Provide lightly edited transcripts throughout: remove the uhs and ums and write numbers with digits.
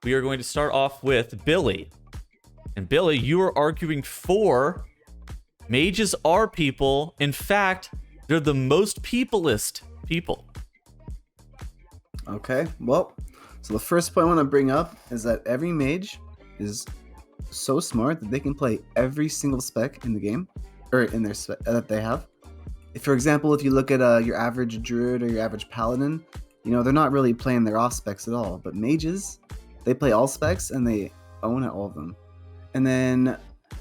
We are going to start off with Billy. And Billy, you are arguing for mages are people. In fact, they're the most peopleist people. Okay, well, so the first point I want to bring up is that every mage is so smart that they can play every single spec in the game, or in their spec that they have. If, for example, if you look at your average druid or your average paladin, you know, they're not really playing their off specs at all. But mages, they play all specs and they own all of them. And then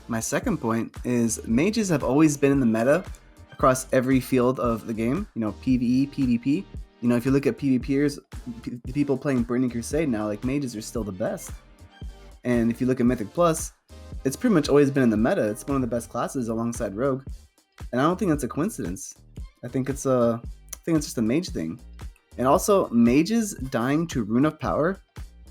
my second point is mages have always been in the meta across every field of the game. You know, PvE, PvP. You know, if you look at PvPers, people playing Burning Crusade now, like mages are still the best. And if you look at Mythic Plus, it's pretty much always been in the meta. It's one of the best classes alongside Rogue. And I don't think that's a coincidence. I think it's just a mage thing. And also, mages dying to Rune of Power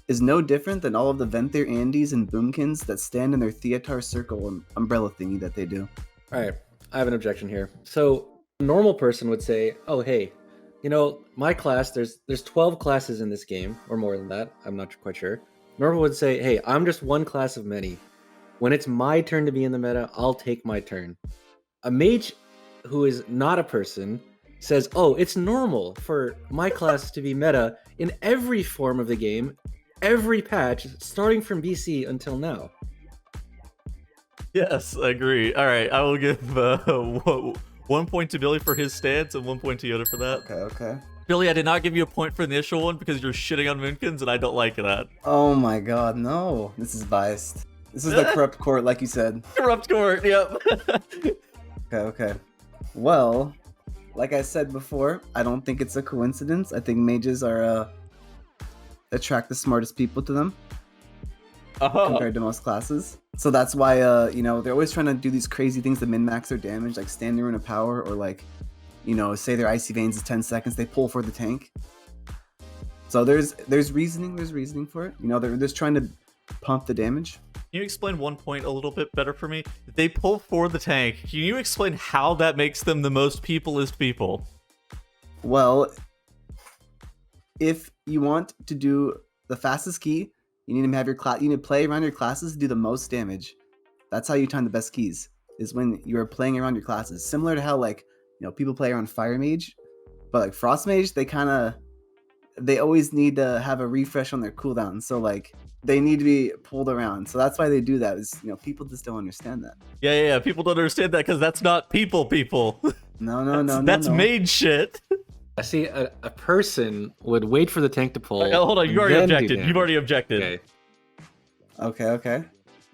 is no different than all of the Venthyr Andys and Boomkins that stand in their Theatar circle and umbrella thingy that they do. All right, I have an objection here. So a normal person would say, oh, hey, you know, my class, there's 12 classes in this game, or more than that. I'm not quite sure. Normal would say, hey, I'm just one class of many. When it's my turn to be in the meta, I'll take my turn. A mage who is not a person says, oh, it's normal for my class to be meta in every form of the game, every patch, starting from BC until now. Yes, I agree. All right, I will give 1 point to Billy for his stance and 1 point to YoDa for that. Okay. Billy, I did not give you a point for the initial one because you're shitting on Moonkins, and I don't like that. Oh my god, no. This is biased. This is the corrupt court, like you said. Corrupt court, yep. Okay. Well, like I said before, I don't think it's a coincidence. I think mages are attract the smartest people to them compared to most classes. So that's why you know, they're always trying to do these crazy things to min-max their damage, like standing Rune of Power, or like, you know, say their Icy Veins is 10 seconds, they pull for the tank. So there's reasoning for it. You know, they're just trying to pump the damage. Can you explain 1 point a little bit better for me? They pull for the tank. Can you explain how that makes them the most peopleist people? Well, if you want to do the fastest key, you need to have your class. You need to play around your classes to do the most damage. That's how you time the best keys. Is when you are playing around your classes. Similar to how, like, you know, people play around Fire Mage, but like Frost Mage, they always need to have a refresh on their cooldown. So like, they need to be pulled around. So that's why they do that. Is, you know, people just don't understand that. Yeah. People don't understand that because that's not people. No. That's mage shit. I see a person would wait for the tank to pull. Hold on, you already objected. You've already objected. Okay.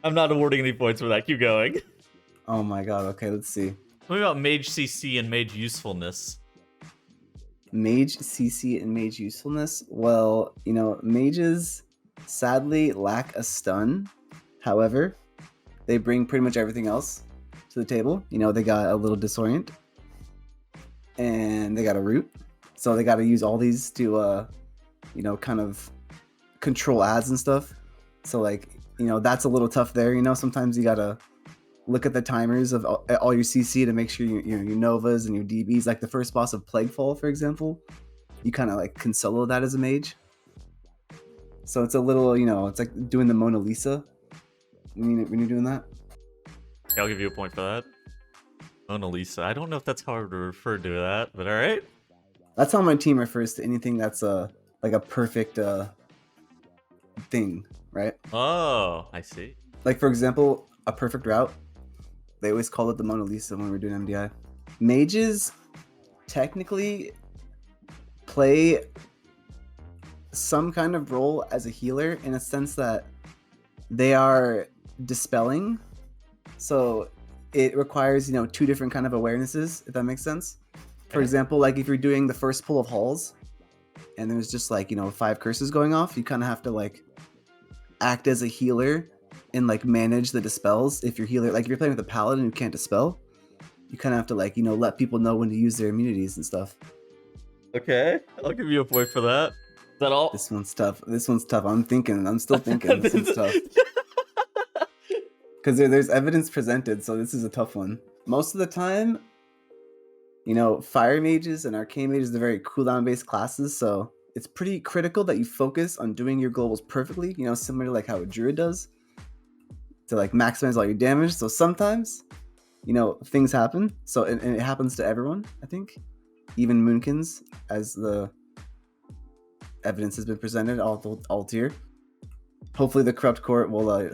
I'm not awarding any points for that. Keep going. Oh my god. Okay, let's see. What about mage CC and mage usefulness? Mage CC and mage usefulness? Well, you know, mages sadly lack a stun. However, they bring pretty much everything else to the table. You know, they got a little disorient, and they got a root. So they got to use all these to, you know, kind of control ads and stuff. So like, you know, that's a little tough there. You know, sometimes you got to look at the timers of all your CC to make sure your Novas and your DBs, like the first boss of Plaguefall, for example, you kind of like can solo that as a mage. So it's a little, you know, it's like doing the Mona Lisa when you're doing that. Yeah, I'll give you a point for that. Mona Lisa. I don't know if that's how I would refer to that, but all right. That's how my team refers to anything that's like a perfect thing, right? Oh, I see. Like, for example, a perfect route. They always call it the Mona Lisa when we're doing MDI. Mages technically play some kind of role as a healer in a sense that they are dispelling. So it requires, you know, two different kind of awarenesses, if that makes sense. For example, like if you're doing the first pull of halls and there's just like, you know, 5 curses going off, you kind of have to like act as a healer and like manage the dispels. If you're healer, like if you're playing with a paladin who can't dispel, you kind of have to like, you know, let people know when to use their immunities and stuff. Okay, I'll give you a point for that. Is that all? This one's tough. I'm still thinking. This one's tough. Because there's evidence presented, so this is a tough one. Most of the time, Fire mages and arcane mages are very cooldown based classes, so it's pretty critical that you focus on doing your globals perfectly, similar to like how a druid does, to like maximize all your damage. So sometimes, things happen. So and it happens to everyone, I think. Even Moonkins, as the evidence has been presented, all tier. Hopefully the corrupt court will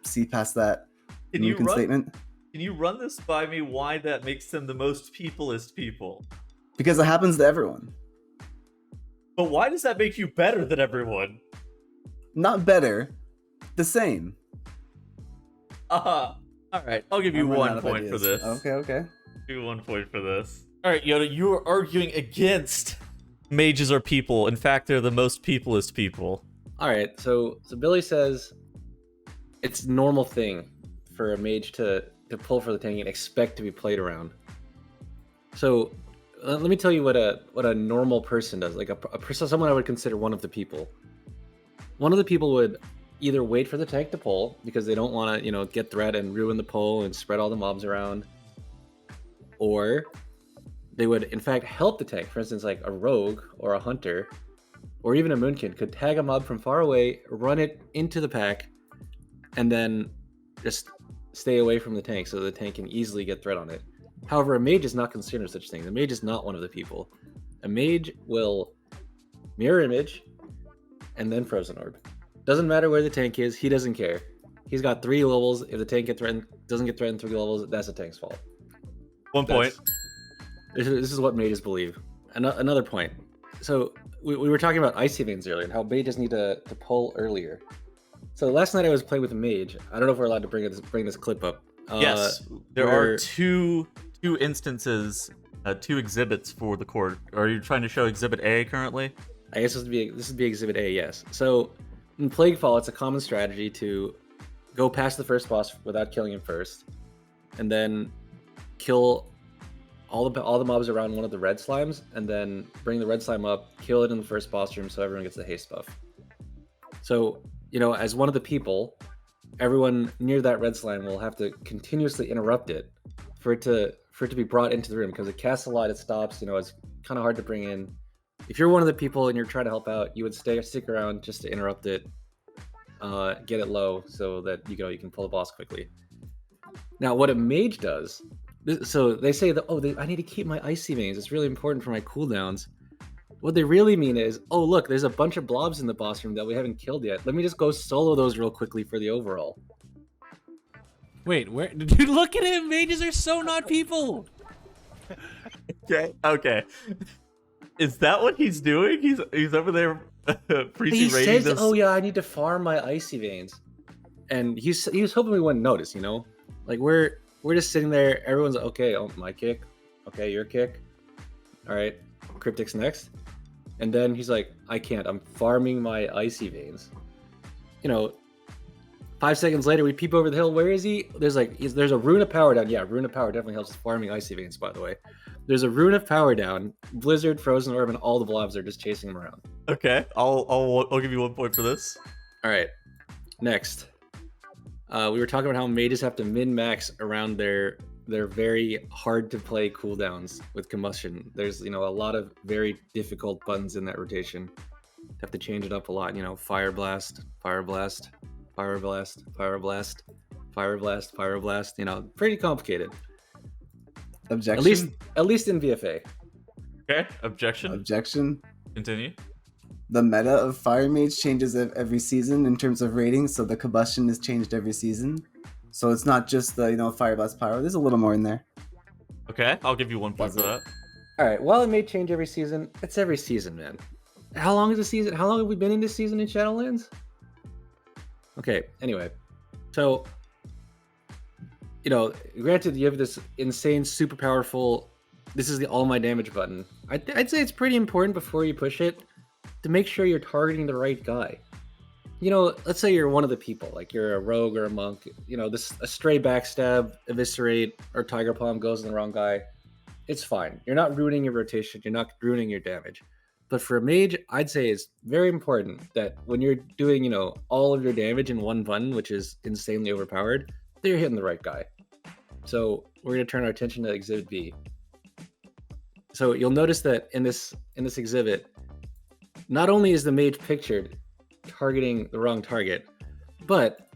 see past that Moonkin statement. Can you run this by me why that makes them the most peopleist people? Because it happens to everyone. But why does that make you better than everyone? Not better, the same. All right, I'll give you 1 point for this. Okay. Give you 1 point for this. All right, YoDa, you are arguing against mages are people. In fact, they're the most peopleist people. All right, so Billy says it's a normal thing for a mage to pull for the tank and expect to be played around. So let me tell you what a normal person does. Like a person, someone I would consider one of the people. One of the people would either wait for the tank to pull because they don't want to, get threat and ruin the pull and spread all the mobs around, or they would in fact help the tank. For instance, like a rogue or a hunter, or even a moonkin could tag a mob from far away, run it into the pack, and then just stay away from the tank so the tank can easily get threat on it. However, a mage is not considered such thing. The mage is not one of the people. A mage will mirror image and then frozen orb. Doesn't matter where the tank is, he doesn't care. He's got 3 levels. If the tank doesn't get threatened 3 levels, that's the tank's fault. 1 point. This is what mages believe. Another point. So we were talking about icy veins earlier and how mages need to pull earlier. So last night I was playing with a mage. I don't know if we're allowed to bring this clip up. Yes, there are two instances, 2 exhibits for the court. Are you trying to show Exhibit A currently? I guess this would be Exhibit A, yes. So in Plaguefall, it's a common strategy to go past the first boss without killing him first, and then kill all the mobs around one of the red slimes, and then bring the red slime up, kill it in the first boss room so everyone gets the haste buff. So, as one of the people, everyone near that red slime will have to continuously interrupt it for it to be brought into the room, because it casts a lot, it stops, it's kind of hard to bring in. If you're one of the people and you're trying to help out, you would stick around just to interrupt it, get it low so that you can pull the boss quickly. Now, what a mage does, so they say that, I need to keep my icy veins, it's really important for my cooldowns. What they really mean is, look, there's a bunch of blobs in the boss room that we haven't killed yet. Let me just go solo those real quickly for the overall. Wait, where? Dude, look at him! Mages are so not people! Okay. Is that what he's doing? He's over there preaching. He says, this. "Oh yeah, I need to farm my icy veins," and he was hoping we wouldn't notice. Like we're just sitting there. Everyone's like, "Okay, my kick. Okay, your kick. All right, Cryptic's next." And then he's like, "I can't. I'm farming my icy veins." 5 seconds later, we peep over the hill. Where is he? There's a rune of power down. Yeah, rune of power definitely helps farming icy veins, by the way. There's a rune of power down. Blizzard, frozen orb, and all the blobs are just chasing him around. Okay, I'll give you 1 point for this. All right, next. We were talking about how mages have to min-max around their very hard to play cooldowns with combustion. There's a lot of very difficult buttons in that rotation. Have to change it up a lot. Fire blast, fire blast, fire blast, fire blast, fire blast, fire blast. Pretty complicated. Objection. At least in VFA. Okay. Objection. Continue. The meta of Fire Mage changes every season in terms of ratings, so the combustion is changed every season. So it's not just the Fire Blast Pyro. There's a little more in there. Okay, I'll give you 1 point for that. All right. While it may change every season, it's every season, man. How long is the season? How long have we been in this season in Shadowlands? Okay. Anyway, so granted, you have this insane, super powerful. This is the all my damage button. I'd say it's pretty important before you push it to make sure you're targeting the right guy. Let's say you're one of the people, like you're a rogue or a monk. A stray backstab, eviscerate, or tiger palm goes on the wrong guy. It's fine. You're not ruining your rotation. You're not ruining your damage. But for a mage, I'd say it's very important that when you're doing, all of your damage in one button, which is insanely overpowered, that you're hitting the right guy. So we're going to turn our attention to Exhibit B. So you'll notice that in this exhibit, not only is the mage pictured targeting the wrong target, but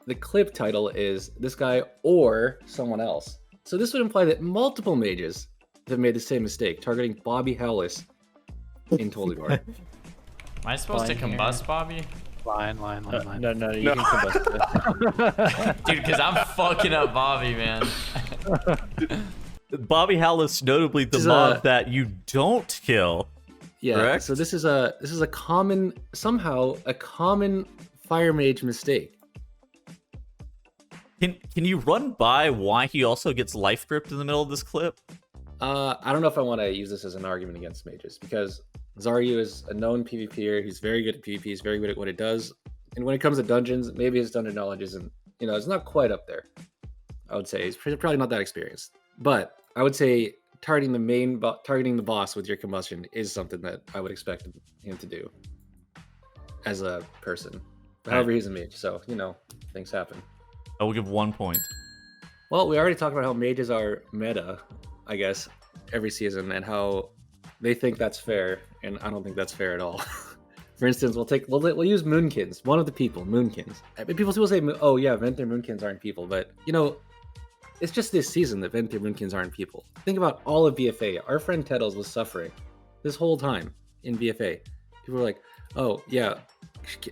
the clip title is this guy or someone else. So this would imply that multiple mages have made the same mistake, targeting Bobby Howlis in Tolgor. Am I supposed to combust Bobby? Line. No, you can combust it. Dude, because I'm fucking up Bobby, man. Bobby Howlis, notably the This is mob that you don't kill. Yeah. Correct? So this is a common fire mage mistake. Can you run by why he also gets life gripped in the middle of this clip? I don't know if I want to use this as an argument against mages, because Zaryu is a known PvPer. He's very good at PvP. He's very good at what he does. And when it comes to dungeons, maybe his dungeon knowledge isn't, it's not quite up there. I would say he's probably not that experienced. But I would say targeting the boss with your combustion is something that I would expect him to do as a person. However, he's a mage, so things happen. I will give 1 point. Well, we already talked about how mages are meta, I guess, every season, and how they think that's fair, and I don't think that's fair at all. For instance, we'll use Moonkins, one of the people, Moonkins. I mean, people say, oh yeah, Venthyr Moonkins aren't people, but it's just this season that Venthyr Moonkins aren't people. Think about all of BFA. Our friend Teddles was suffering this whole time in BFA. People were like, oh yeah.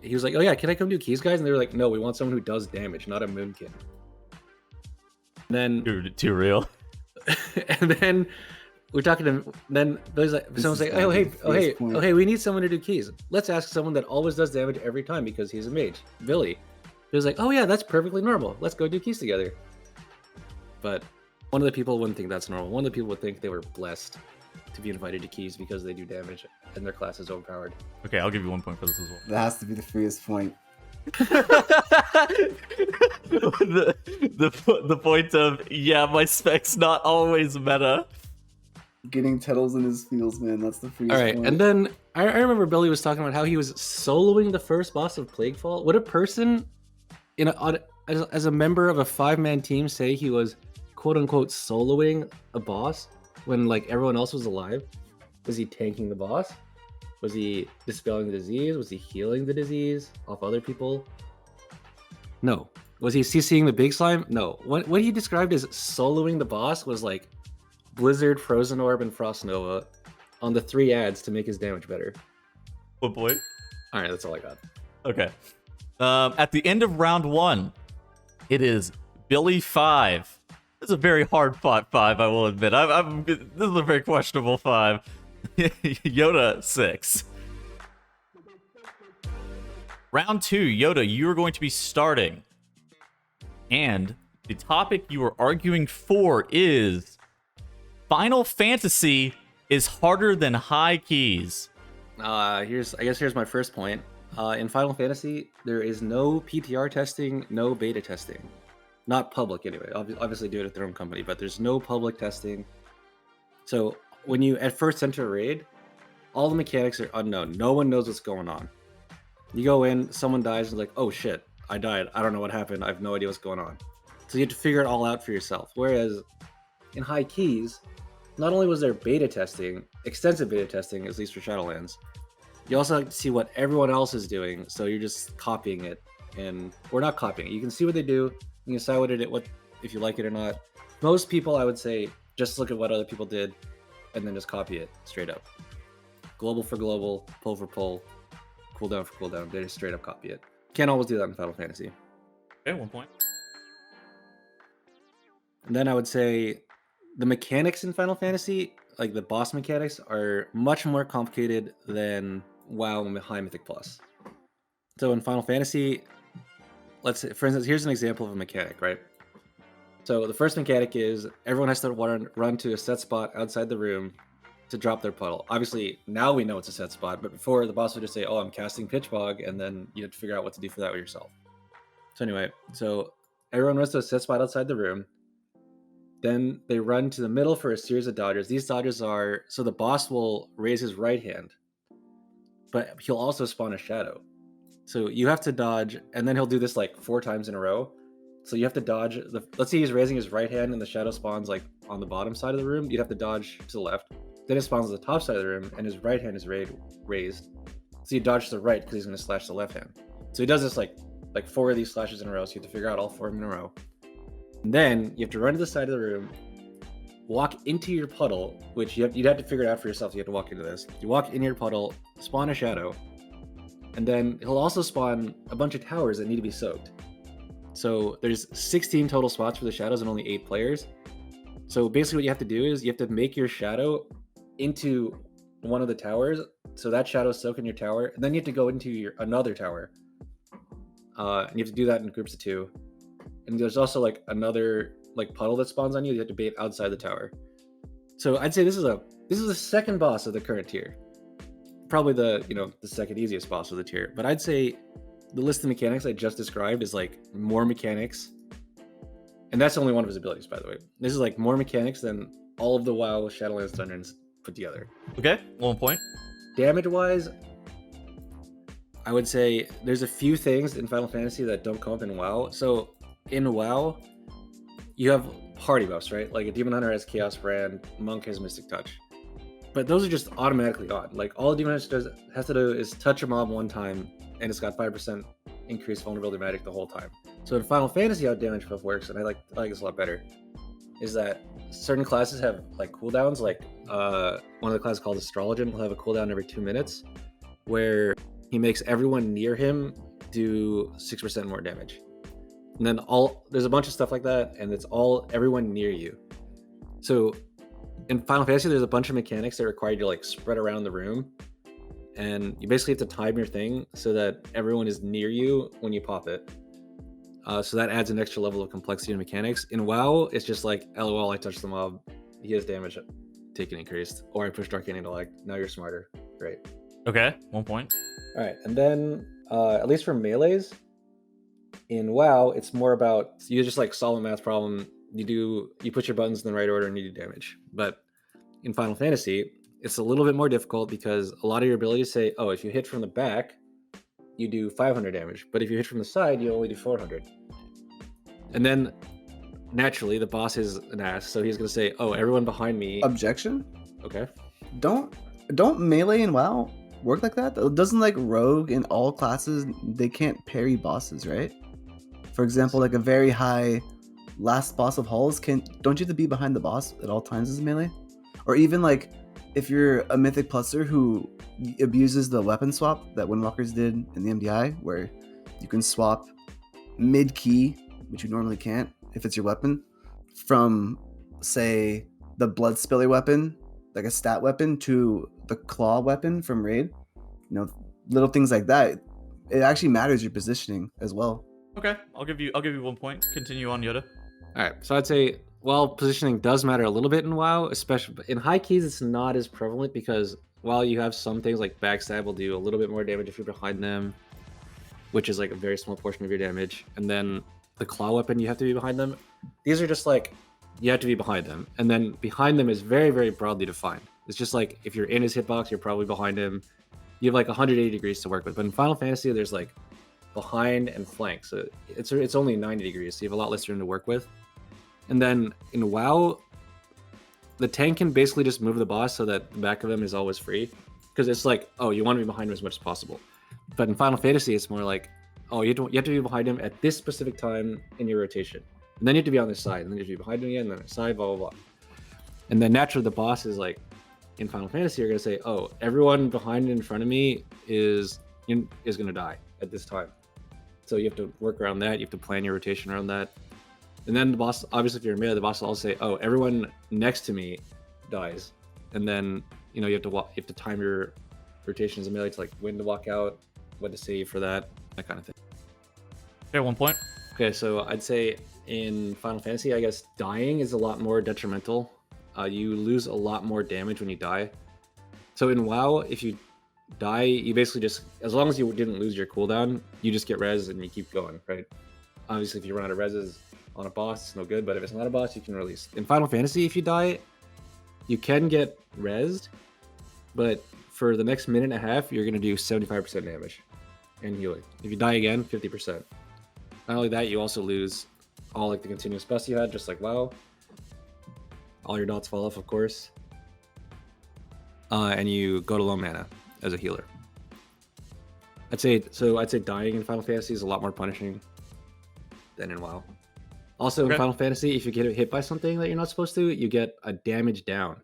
He was like, oh yeah, can I come do keys, guys? And they were like, no, we want someone who does damage, not a Moonkin. And then Too real. and then we're talking to him. Then Billy's like, someone's like, oh hey, we need someone to do keys. Let's ask someone that always does damage every time because he's a mage. Billy. He was like, oh yeah, that's perfectly normal. Let's go do keys together. But one of the people wouldn't think that's normal. One of the people would think they were blessed to be invited to keys because they do damage and their class is overpowered. Okay, I'll give you 1 point for this as well. That has to be the freest point. the point of, yeah, my spec's not always meta. Getting Teddles in his feels, man. That's the freest All right, point. and then I remember Billy was talking about how he was soloing the first boss of Plaguefall. Would a person as a member of a 5-man team say he was quote unquote soloing a boss when like everyone else was alive? Was he tanking the boss? Was he dispelling the disease? Was he healing the disease off other people? No. Was he CCing the big slime? No. What he described as soloing the boss was like Blizzard, Frozen Orb, and Frost Nova on the 3 ads to make his damage better. 1 point. All right, that's all I got. Okay. At the end of round 1, it is Billy 5. This is a very hard fought 5, I will admit. This is a very questionable 5. YoDa 6. Round 2, YoDa, you are going to be starting. And the topic you are arguing for is Final Fantasy is harder than high keys. Here's my first point. In Final Fantasy, there is no PTR testing, no beta testing. Not public anyway. Obviously do it at their own company, but there's no public testing. So when you at first enter a raid, all the mechanics are unknown. No one knows what's going on. You go in, someone dies, and like, oh shit, I died. I don't know what happened. I have no idea what's going on. So you have to figure it all out for yourself. Whereas in High Keys, not only was there beta testing, extensive beta testing, at least for Shadowlands, you also have to see what everyone else is doing. So you're just copying it, or not copying it. You can see what they do. You can decide what if you like it or not. Most people, I would say, just look at what other people did, and then just copy it straight up. Global for global, pull for pull, cooldown for cooldown. They just straight up copy it. Can't always do that in Final Fantasy. Okay, 1 point. And then I would say the mechanics in Final Fantasy, like the boss mechanics, are much more complicated than WoW High Mythic Plus. So in Final Fantasy, let's say, for instance, here's an example of a mechanic, right? So the first mechanic is everyone has to run to a set spot outside the room to drop their puddle. Obviously, now we know it's a set spot, but before the boss would just say, oh, I'm casting Pitch Bog, and then you have to figure out what to do for that with yourself. So anyway, so everyone runs to a set spot outside the room. Then they run to the middle for a series of dodges. These dodges are, so the boss will raise his right hand, but he'll also spawn a shadow. So you have to dodge, and then he'll do this like 4 times in a row. So you have to dodge, let's say he's raising his right hand and the shadow spawns like on the bottom side of the room, you'd have to dodge to the left. Then it spawns on the top side of the room, and his right hand is raised. So you dodge to the right because he's going to slash the left hand. So he does this like 4 of these slashes in a row. So you have to figure out all 4 of them in a row. And then you have to run to the side of the room, walk into your puddle, which you'd have to figure it out for yourself. So you have to walk into this. You walk in your puddle, spawn a shadow, and then he'll also spawn a bunch of towers that need to be soaked. So there's 16 total spots for the shadows and only 8 players. So basically what you have to do is you have to make your shadow into one of the towers, so that shadow's soaked in your tower, and then you have to go into another tower. And you have to do that in groups of 2. And there's also like another like puddle that spawns on you. You have to bait outside the tower. So I'd say this is the second boss of the current tier. Probably the second easiest boss of the tier. But I'd say the list of mechanics I just described is like more mechanics. And that's only one of his abilities, by the way. This is like more mechanics than all of the WoW Shadowlands dungeons put together. Okay, 1 point. Damage-wise, I would say there's a few things in Final Fantasy that don't come up in WoW. So in WoW, you have party buffs, right? Like a Demon Hunter has Chaos Brand, Monk has Mystic Touch. But those are just automatically on. Like all a Demon Hunter has to do is touch a mob one time, and it's got 5% increased vulnerability magic the whole time. So in Final Fantasy, how damage buff works, and I like this a lot better, is that certain classes have like cooldowns. Like one of the classes called Astrologian will have a cooldown every 2 minutes, where he makes everyone near him do 6% more damage. And then there's a bunch of stuff like that, and it's all everyone near you. So in Final Fantasy, there's a bunch of mechanics that require you to like spread around the room, and you basically have to time your thing so that everyone is near you when you pop it. So that adds an extra level of complexity and mechanics. In WoW, it's just like, LOL, I touched the mob, he has damage taken increased, or I pushed Arcane Intellect. Now you're smarter. Great. Okay, 1 point. All right, and then at least for melees, in WoW, it's more about you just like solve a math problem. You put your buttons in the right order and you do damage. But in Final Fantasy, it's a little bit more difficult because a lot of your abilities say, oh, if you hit from the back, you do 500 damage. But if you hit from the side, you only do 400. And then naturally, the boss is an ass, so he's gonna say, oh, everyone behind me. Objection? Okay. Don't melee in WoW work like that? Doesn't like rogue in all classes, they can't parry bosses, right? For example, like a very high last boss of halls, don't you have to be behind the boss at all times as a melee? Or even like if you're a mythic pluser who abuses the weapon swap that Windwalkers did in the MDI, where you can swap mid key, which you normally can't if it's your weapon, from say the blood spiller weapon, like a stat weapon, to the claw weapon from raid. Little things like that. It actually matters your positioning as well. Okay, I'll give you 1 point. Continue on, YoDa. All right, so I'd say, well, positioning does matter a little bit in WoW, especially in high keys. It's not as prevalent because while you have some things like backstab will do a little bit more damage if you're behind them, which is like a very small portion of your damage, and then the claw weapon, you have to be behind them. These are just like, you have to be behind them, and then behind them is very, very broadly defined. It's just like if you're in his hitbox, you're probably behind him. You have like 180 degrees to work with. But in Final Fantasy, there's like behind and flank, so it's only 90 degrees, so you have a lot less room to work with. And then in WoW, the tank can basically just move the boss so that the back of them is always free, because it's like, oh, you want to be behind him as much as possible. But in Final Fantasy, it's more like, oh, you have to be behind him at this specific time in your rotation, and then you have to be on this side, and then you have to be behind him again, and then side, blah blah blah. And then naturally, the boss is like, in Final Fantasy, you're gonna say, oh, everyone behind and in front of me is gonna die at this time. So you have to work around that. You have to plan your rotation around that. And then the boss, obviously, if you're in melee, the boss will also say, "Oh, everyone next to me dies." And then you have to time your rotation as a melee to like when to walk out, when to save for that kind of thing. Okay, 1 point. Okay, so I'd say in Final Fantasy, I guess dying is a lot more detrimental. You lose a lot more damage when you die. So in WoW, if you die, you basically just, as long as you didn't lose your cooldown, you just get res and you keep going, right? Obviously, if you run out of reses on a boss, it's no good, but if it's not a boss, you can release. In Final Fantasy, if you die, you can get resed, but for the next minute and a half, you're going to do 75% damage and healing. If you die again, 50%. Not only that, you also lose all like the continuous buffs you had, just like WoW. all your dots fall off, of course. And you go to low mana as a healer. I'd say dying in Final Fantasy is a lot more punishing than in WoW. Also in Final Fantasy, if you get hit by something that you're not supposed to, you get a damage down.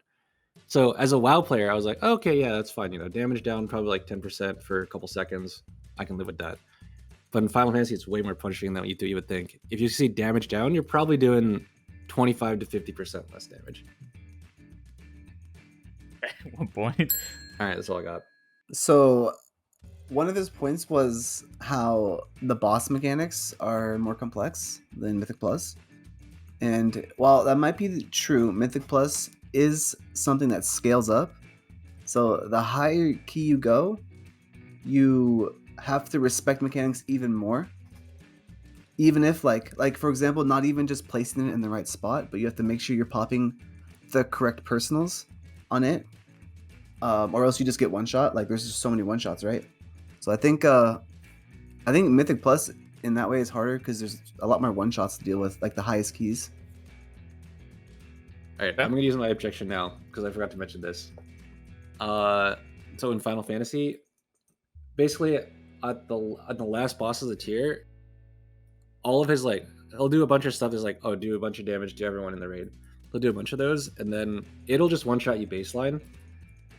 So as a WoW player, I was like, okay, yeah, that's fine. Damage down probably like 10% for a couple seconds. I can live with that. But in Final Fantasy, it's way more punishing than you would think. If you see damage down, you're probably doing 25 to 50% less damage. 1 point. All right, that's all I got. So one of his points was how the boss mechanics are more complex than Mythic Plus. And while that might be true, Mythic Plus is something that scales up. So the higher key you go, you have to respect mechanics even more. Even if like for example, not even just placing it in the right spot, but you have to make sure you're popping the correct personals on it. Or else you just get one shot. Like there's just so many one shots, right? So I think Mythic Plus in that way is harder because there's a lot more one shots to deal with, like the highest keys. All right, I'm gonna use my objection now because I forgot to mention this. So in Final Fantasy, basically at the last boss of the tier, all of his he'll do a bunch of stuff. There's do a bunch of damage to everyone in the raid. He'll do a bunch of those, and then it'll just one shot you baseline.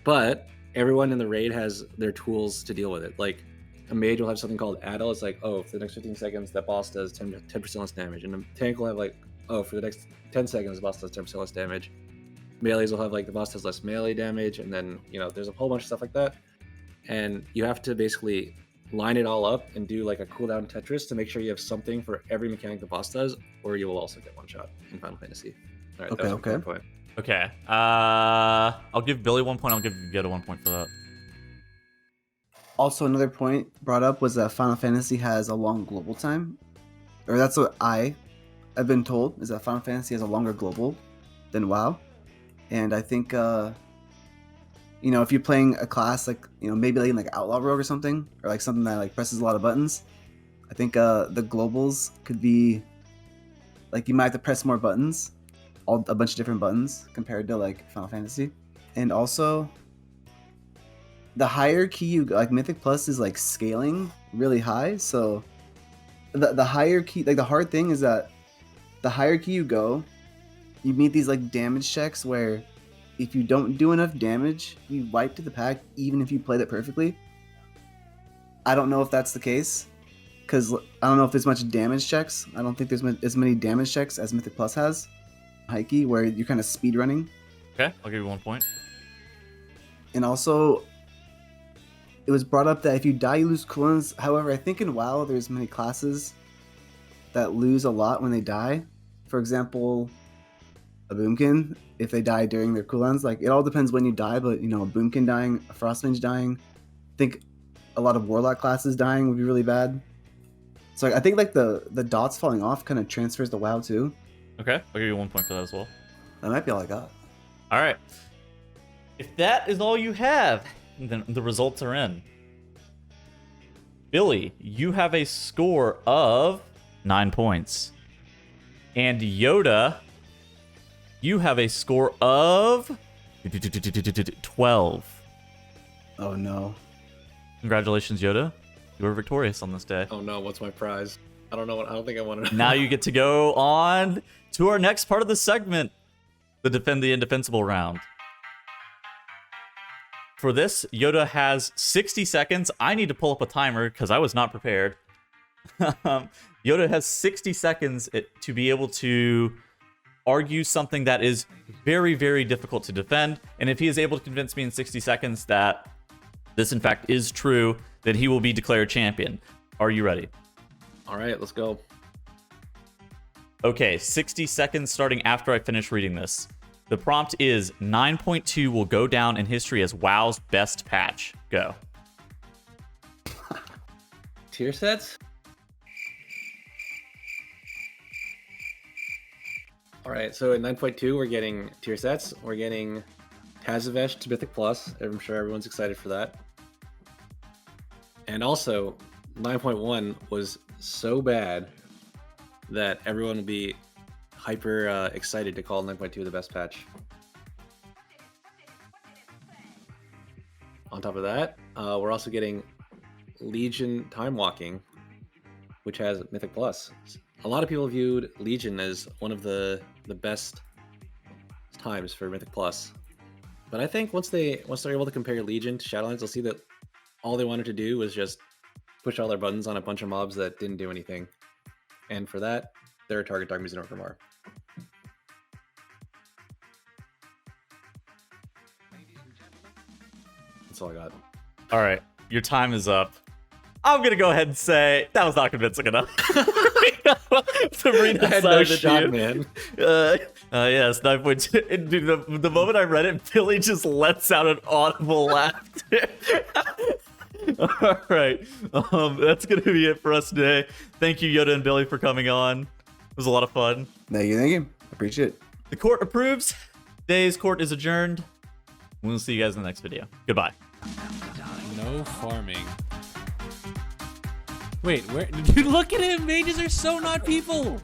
But everyone in the raid has their tools to deal with it. Like a mage will have something called Addle. It's for the next 15 seconds, that boss does 10% less damage. And a tank will have for the next 10 seconds, the boss does 10% less damage. Melees will have the boss does less melee damage. And then, there's a whole bunch of stuff like that. And you have to basically line it all up and do a cooldown Tetris to make sure you have something for every mechanic the boss does, or you will also get one shot in Final Fantasy. All right, Okay, that was okay. my point. Okay. I'll give Billy 1 point. I'll give YoDa 1 point for that. Also, another point brought up was that Final Fantasy has a long global time, or that's what I've been told, is that Final Fantasy has a longer global than WoW. And I think if you're playing a class maybe like Outlaw Rogue or something, or something that presses a lot of buttons, I think the globals could be you might have to press more buttons, a bunch of different buttons compared to Final Fantasy. And also the higher key you Mythic Plus is scaling really high, so the higher key, the hard thing is that the higher key you go, you meet these damage checks where if you don't do enough damage, you wipe to the pack even if you played it perfectly. I don't know if that's the case, because I don't know if there's much damage checks. I don't think there's as many damage checks as Mythic Plus has. High key, where you're kind of speed running. Okay, I'll give you 1 point. And also, it was brought up that if you die, you lose cooldowns. However, I think in WoW, there's many classes that lose a lot when they die. For example, a Boomkin, if they die during their cooldowns. It all depends when you die, but, a Boomkin dying, a Frostmage dying. I think a lot of Warlock classes dying would be really bad. So I think, the dots falling off kind of transfers to WoW, too. Okay, I'll give you 1 point for that as well. That might be all I got. All right. If that is all you have, then the results are in. Billy, you have a score of 9 points. And YoDa, you have a score of 12. Oh, no. Congratulations, YoDa. You were victorious on this day. Oh no, what's my prize? I don't think I want to. Now you get to go on to our next part of the segment, the Defend the Indefensible round. For this, YoDa has 60 seconds. I need to pull up a timer because I was not prepared. YoDa has 60 seconds to be able to argue something that is very, very difficult to defend. And if he is able to convince me in 60 seconds that this, in fact, is true, then he will be declared champion. Are you ready? All right, let's go. Okay, 60 seconds starting after I finish reading this. The prompt is 9.2 will go down in history as WoW's best patch. Go. Tier sets? All right, so at 9.2, we're getting tier sets. We're getting Tazavesh to Mythic Plus. I'm sure everyone's excited for that. And also, 9.1 was so bad that everyone would be hyper excited to call 9.2 the best patch. On top of that, we're also getting Legion Time Walking, which has Mythic Plus. A lot of people viewed Legion as one of the best times for Mythic Plus. But I think once they're able to compare Legion to Shadowlands, they'll see that all they wanted to do was just push all their buttons on a bunch of mobs that didn't do anything. And for that, they're a target dog using over more. That's all I got. All right, your time is up. I'm gonna go ahead and say that was not convincing enough. Sabrina I had no shot, man. Yes, 9.2. Dude, the moment I read it, Billy just lets out an audible laughter. All right, that's gonna be it for us today. Thank you, YoDa and Billy, for coming on. It was a lot of fun. Thank you. Appreciate it. The court approves. Today's court is adjourned. We'll see you guys in the next video. Goodbye. No farming. Wait, where? Dude, look at him. Mages are so not people.